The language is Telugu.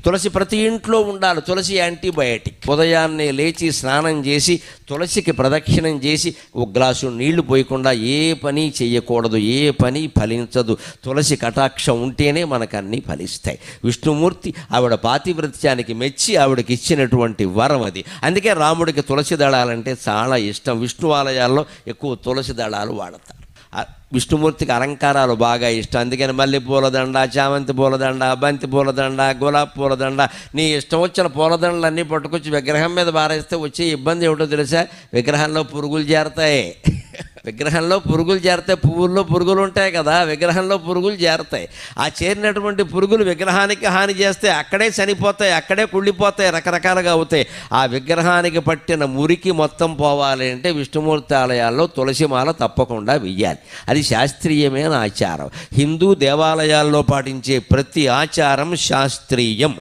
తులసి ప్రతి ఇంట్లో ఉండాలి. తులసి యాంటీబయాటిక్. ఉదయాన్నే లేచి స్నానం చేసి తులసికి ప్రదక్షిణం చేసి ఒక గ్లాసు నీళ్లు పోయకుండా ఏ పని చేయకూడదు. ఏ పని ఫలించదు. తులసి కటాక్షం ఉంటేనే మనకు అన్నీ ఫలిస్తాయి. విష్ణుమూర్తి ఆవిడ పాతివ్రత్యానికి మెచ్చి ఆవిడకి ఇచ్చినటువంటి వరం అది. అందుకే రాముడికి తులసి దళాలంటే చాలా ఇష్టం. విష్ణు ఆలయాల్లో ఎక్కువ తులసి దళాలు వాడతారు. విష్ణుమూర్తికి అలంకారాలు బాగా ఇష్టం. అందుకని మల్లె పూలదండ, చామంతి పూలదండ, బంతి పూలదండ, గులాబీ పూలదండ, నీ ఇష్టం వచ్చిన పూలదండలన్నీ పట్టుకొచ్చి విగ్రహం మీద బారేస్తే వచ్చే ఇబ్బంది ఏమిటో తెలుసా? విగ్రహంలో పురుగులు చేరతాయి. విగ్రహంలో పురుగులు చేరతాయి. పువ్వుల్లో పురుగులు ఉంటాయి కదా, విగ్రహంలో పురుగులు చేరతాయి. ఆ చేరినటువంటి పురుగులు విగ్రహానికి హాని చేస్తే అక్కడే చనిపోతాయి, అక్కడే కుళ్ళిపోతాయి, రకరకాలుగా అవుతాయి. ఆ విగ్రహానికి పట్టిన మురికి మొత్తం పోవాలి అంటే విష్ణుమూర్తి ఆలయాల్లో తులసిమాల తప్పకుండా వెయ్యాలి. అది శాస్త్రీయమైన ఆచారం. హిందూ దేవాలయాల్లో పాటించే ప్రతి ఆచారం శాస్త్రీయం.